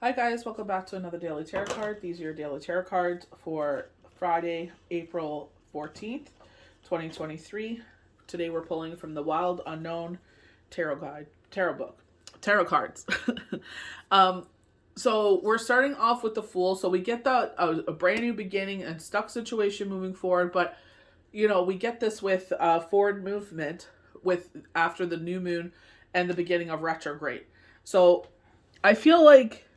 Hi guys, welcome back to another daily tarot card. These are your daily tarot cards for Friday, April 14th, 2023. Today we're pulling from the Wild Unknown Tarot book, tarot cards. So we're starting off with the Fool. So we get a brand new beginning and stuck situation moving forward, but we get this with forward movement with after the new moon and the beginning of retrograde. So I feel like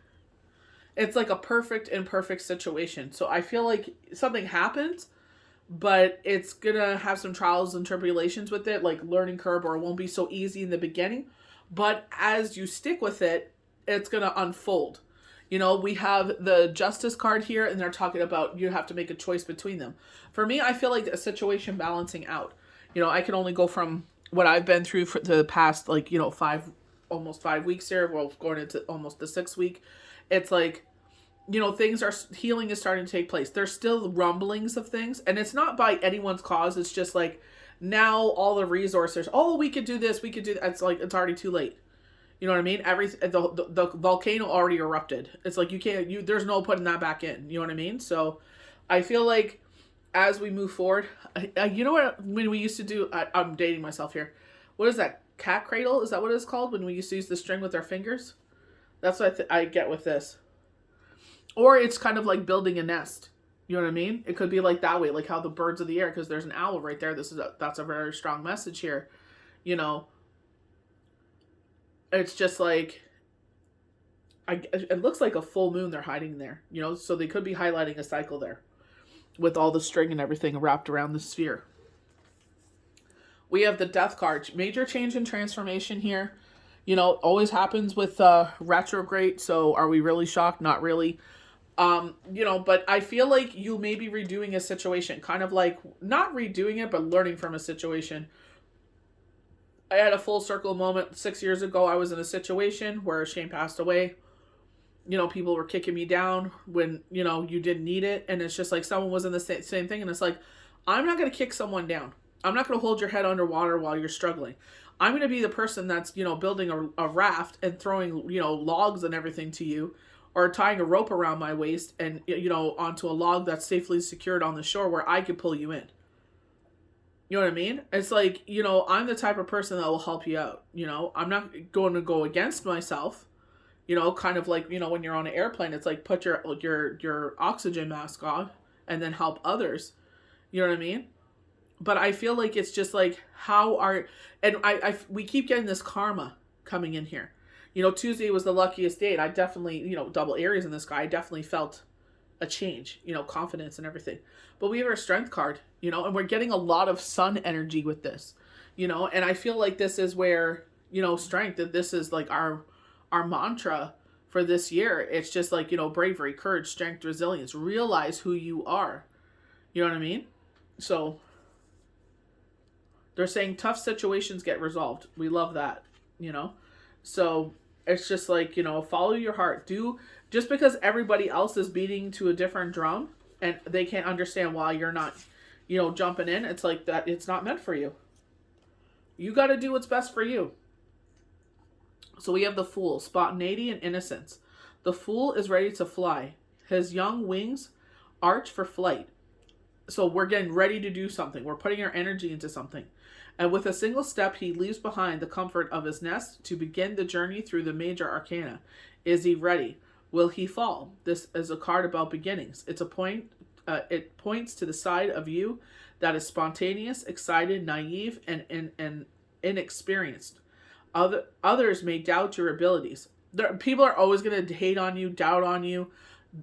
it's like a perfect imperfect situation. So I feel like something happens, but it's gonna have some trials and tribulations with it, like learning curve, or it won't be so easy in the beginning. But as you stick with it, it's gonna unfold. We have the Justice card here, and they're talking about you have to make a choice between them. For me, I feel like a situation balancing out. I can only go from what I've been through for the past, almost 5 weeks here. Well, going into almost the 6th week. It's like, things are, healing is starting to take place. There's still rumblings of things, and it's not by anyone's cause. It's just like now all the resources, we could do this, we could do that. It's like it's already too late. You know what I mean? The volcano already erupted. It's like there's no putting that back in. You know what I mean? So I feel like as we move forward, you know what, when we used to do, I'm dating myself here. What is that? Cat cradle? Is that what it's called? When we used to use the string with our fingers? That's what I get with this. Or it's kind of like building a nest. You know what I mean? It could be like that way, like how the birds of the air, because there's an owl right there. That's a very strong message here. It's just like, it looks like a full moon they're hiding there. So they could be highlighting a cycle there with all the string and everything wrapped around the sphere. We have the Death card. Major change and transformation here. Always happens with retrograde. So are we really shocked? Not really. But I feel like you may be redoing a situation, kind of like not redoing it, but learning from a situation. I had a full circle moment 6 years ago. I was in a situation where Shane passed away. People were kicking me down when, you didn't need it. And it's just like someone was in the same thing. And it's like, I'm not going to kick someone down. I'm not going to hold your head underwater while you're struggling. I'm going to be the person that's, building a raft and throwing, logs and everything to you, or tying a rope around my waist and, onto a log that's safely secured on the shore where I could pull you in. You know what I mean? It's like, I'm the type of person that will help you out. I'm not going to go against myself. Kind of like, when you're on an airplane, it's like put your oxygen mask on and then help others. You know what I mean? But I feel like it's just like we keep getting this karma coming in here. Tuesday was the luckiest day, and I definitely, double Aries in this guy. I definitely felt a change, confidence and everything. But we have our Strength card, and we're getting a lot of sun energy with this, and I feel like this is where, strength, that this is like our mantra for this year. It's just like, bravery, courage, strength, resilience. Realize who you are. You know what I mean? So they're saying tough situations get resolved. We love that, So it's just like, follow your heart. Just because everybody else is beating to a different drum and they can't understand why you're not, jumping in, it's like that. It's not meant for you. You got to do what's best for you. So we have the Fool, spontaneity and innocence. The Fool is ready to fly. His young wings arch for flight. So we're getting ready to do something. We're putting our energy into something. And with a single step, he leaves behind the comfort of his nest to begin the journey through the major arcana. Is he ready? Will he fall? This is a card about beginnings. It points to the side of you that is spontaneous, excited, naive, and inexperienced. Others may doubt your abilities. People are always going to hate on you, doubt on you.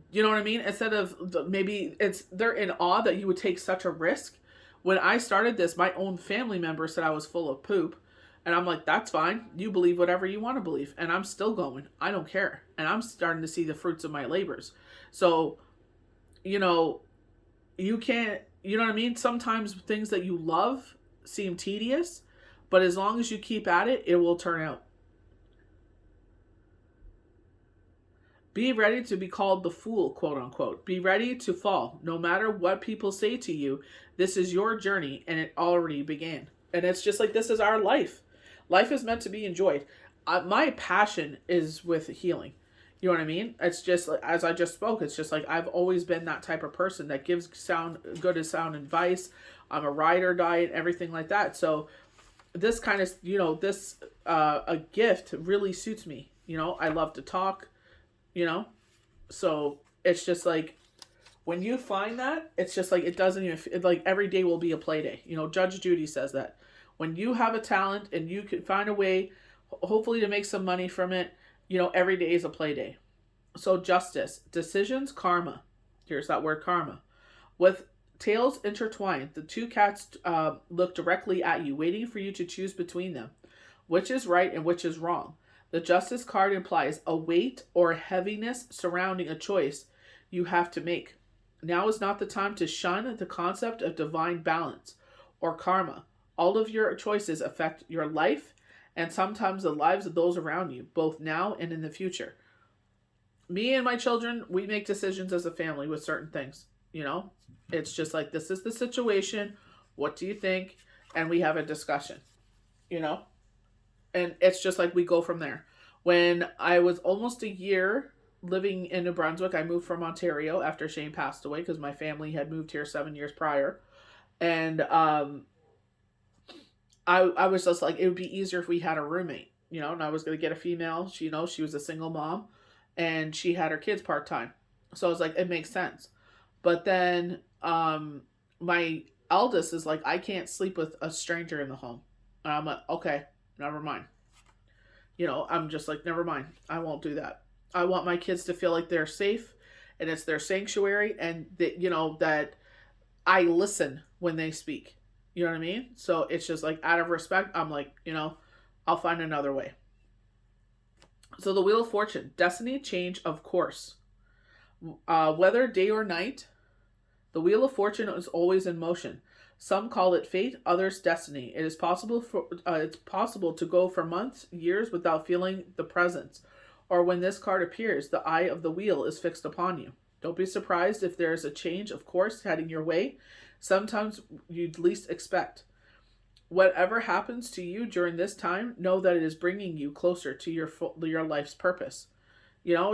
You know what I mean? Instead of maybe they're in awe that you would take such a risk. When I started this, my own family member said I was full of poop. And I'm like, that's fine. You believe whatever you want to believe. And I'm still going. I don't care. And I'm starting to see the fruits of my labors. So, you can't, you know what I mean? Sometimes things that you love seem tedious. But as long as you keep at it, it will turn out. Be ready to be called the fool, quote unquote. Be ready to fall. No matter what people say to you, this is your journey and it already began. And it's just like, this is our life. Life is meant to be enjoyed. My passion is with healing. You know what I mean? It's just like, as I just spoke, it's just like I've always been that type of person that gives sound advice. I'm a ride or die and everything like that. So this kind of, this a gift really suits me. I love to talk, you know. So it's just like when you find that, it's just like it doesn't even like every day will be a play day. Judge Judy says that when you have a talent and you can find a way, hopefully to make some money from it, every day is a play day. So justice, decisions, karma. Here's that word karma. With tails intertwined, the two cats look directly at you, waiting for you to choose between them. Which is right and which is wrong? The justice card implies a weight or heaviness surrounding a choice you have to make. Now is not the time to shun the concept of divine balance or karma. All of your choices affect your life and sometimes the lives of those around you, both now and in the future. Me and my children, we make decisions as a family with certain things. It's just like, this is the situation. What do you think? And we have a discussion, and it's just like we go from there. When I was almost a year living in New Brunswick, I moved from Ontario after Shane passed away because my family had moved here 7 years prior. And I was just like, it would be easier if we had a roommate, and I was going to get a female. She was a single mom and she had her kids part-time. So I was like, it makes sense. But then my eldest is like, I can't sleep with a stranger in the home. And I'm like, okay, never mind. I'm just like, never mind. I won't do that. I want my kids to feel like they're safe and it's their sanctuary, and that, that I listen when they speak. You know what I mean? So it's just like, out of respect, I'm like, I'll find another way. So the Wheel of Fortune, destiny, change of course. Whether day or night, the Wheel of Fortune is always in motion. Some call it fate, others destiny. It's possible to go for months, years without feeling the presence, or when this card appears, the eye of the wheel is fixed upon you. Don't be surprised if there is a change of course heading your way, sometimes you'd least expect. Whatever happens to you during this time, know that it is bringing you closer to your life's purpose.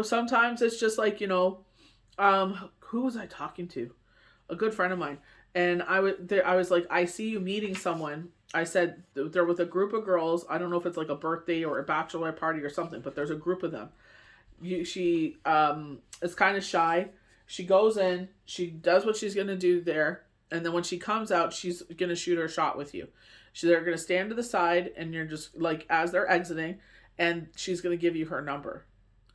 Sometimes it's just like, who was I talking to? A good friend of mine. And I was like, I see you meeting someone. I said, they're with a group of girls. I don't know if it's like a birthday or a bachelor party or something, but there's a group of them. She is kind of shy. She goes in, she does what she's going to do there. And then when she comes out, she's going to shoot her shot with you. They're going to stand to the side and you're just like, as they're exiting, and she's going to give you her number.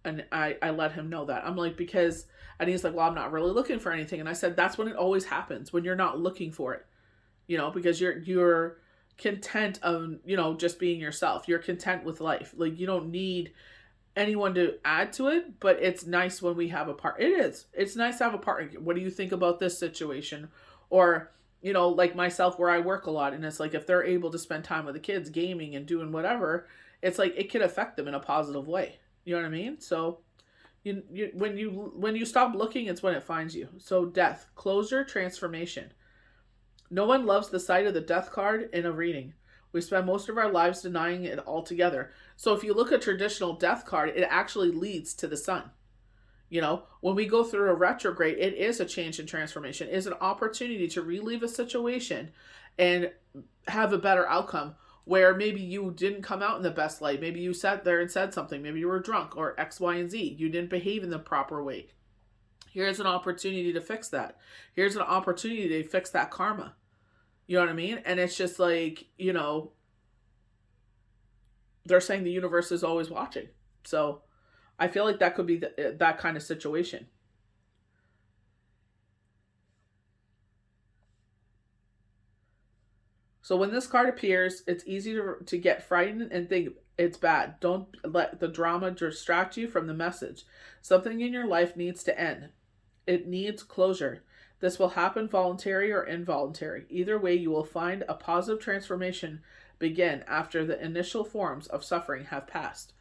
And I let him know that. I'm like, because, and he's like, well, I'm not really looking for anything. And I said, that's when it always happens, when you're not looking for it, because you're content of, just being yourself. You're content with life. Like, you don't need anyone to add to it, but it's nice when we have a part. It is. It's nice to have a partner. What do you think about this situation? Or, like myself, where I work a lot, and it's like, if they're able to spend time with the kids gaming and doing whatever, it's like, it could affect them in a positive way. You know what I mean? So when you stop looking, it's when it finds you. So death, closure, transformation. No one loves the sight of the death card in a reading. We spend most of our lives denying it altogether. So if you look at traditional death card, it actually leads to the sun. When we go through a retrograde, it is a change and transformation. It is an opportunity to relive a situation and have a better outcome, where maybe you didn't come out in the best light. Maybe you sat there and said something. Maybe you were drunk, or X, Y, and Z. You didn't behave in the proper way. Here's an opportunity to fix that. Here's an opportunity to fix that karma. You know what I mean? And it's just like, they're saying the universe is always watching. So I feel like that could be that kind of situation. So when this card appears, it's easy to get frightened and think it's bad. Don't let the drama distract you from the message. Something in your life needs to end. It needs closure. This will happen voluntary or involuntary. Either way, you will find a positive transformation begin after the initial forms of suffering have passed.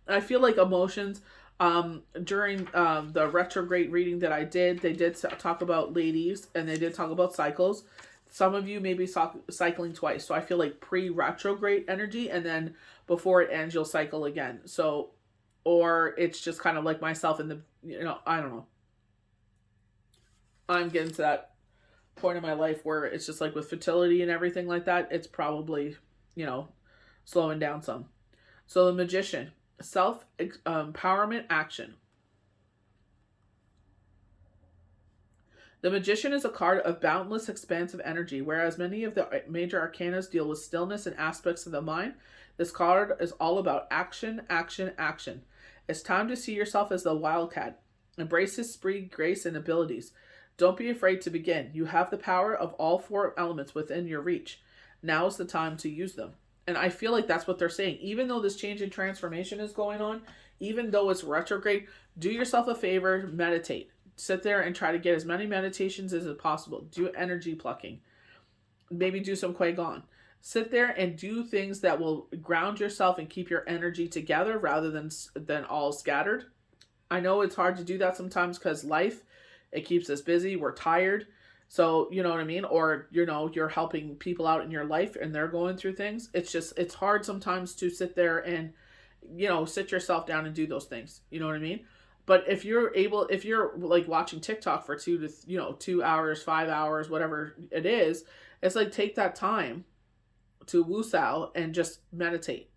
I feel like emotions, during the retrograde reading that I did, they did talk about ladies, and they did talk about cycles. Some of you may be cycling twice. So I feel like pre-retrograde energy, and then before it ends, you'll cycle again. So or it's just kind of like myself in the, I don't know. I'm getting to that point in my life where it's just like with fertility and everything like that, it's probably, you know, slowing down some. So the Magician, self empowerment action. The Magician is a card of boundless, expansive energy. Whereas many of the major arcanas deal with stillness and aspects of the mind, this card is all about action, action, action. It's time to see yourself as the wildcat. Embrace his spree, grace, and abilities. Don't be afraid to begin. You have the power of all four elements within your reach. Now is the time to use them. And I feel like that's what they're saying. Even though this change and transformation is going on, even though it's retrograde, do yourself a favor, meditate. Sit there and try to get as many meditations as possible. Do energy plucking. Maybe do some Qigong. Sit there and do things that will ground yourself and keep your energy together rather than all scattered. I know it's hard to do that sometimes because life, it keeps us busy. We're tired. So, you know what I mean? Or, you're helping people out in your life and they're going through things. It's hard sometimes to sit there and, sit yourself down and do those things. You know what I mean? But if you're like watching TikTok for 2 hours, 5 hours, whatever it is, it's like take that time to woosao and just meditate.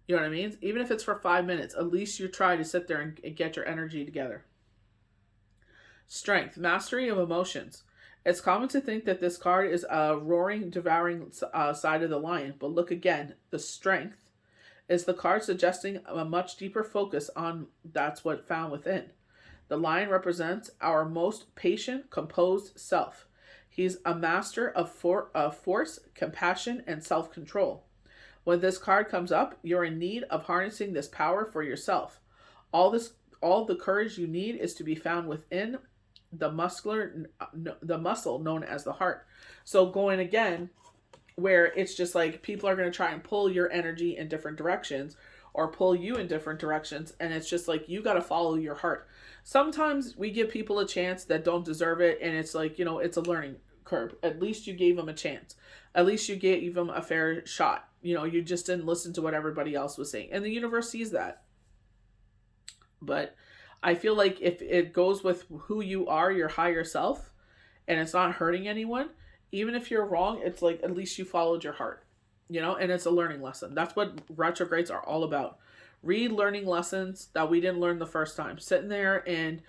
You know what I mean? Even if it's for 5 minutes, at least you try to sit there and get your energy together. Strength, mastery of emotions. It's common to think that this card is a roaring, devouring side of the lion, but look again. The Strength is the card suggesting a much deeper focus on that's what found within. The lion represents our most patient, composed self. He's a master of force, compassion, and self-control. When this card comes up, you're in need of harnessing this power for yourself. All the courage you need is to be found within the muscle known as the heart. So going again, where it's just like people are going to try and pull your energy in different directions or pull you in different directions, and it's just like you got to follow your heart. Sometimes we give people a chance that don't deserve it, and it's like, it's a learning curve. At least you gave them a chance. At least you gave them a fair shot. You just didn't listen to what everybody else was saying, and the universe sees that. But I feel like if it goes with who you are, your higher self, and it's not hurting anyone, even if you're wrong, it's like at least you followed your heart, and it's a learning lesson. That's what retrogrades are all about. Relearning lessons that we didn't learn the first time. Sitting there and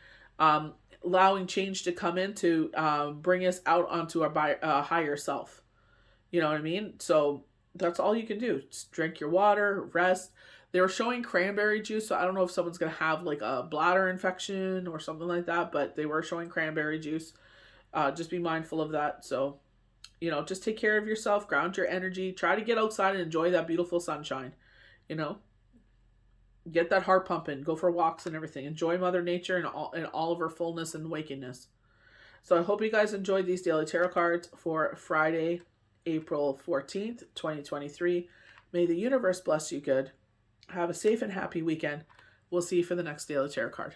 allowing change to come in to bring us out onto our higher self. You know what I mean? So that's all you can do. Just drink your water, rest. They were showing cranberry juice, so I don't know if someone's going to have like a bladder infection or something like that, but they were showing cranberry juice. Just be mindful of that. So, just take care of yourself, ground your energy, try to get outside and enjoy that beautiful sunshine, get that heart pumping, go for walks and everything. Enjoy Mother Nature and all of her fullness and wakiness. So I hope you guys enjoyed these daily tarot cards for Friday, April 14th, 2023. May the universe bless you good. Have a safe and happy weekend. We'll see you for the next daily tarot card.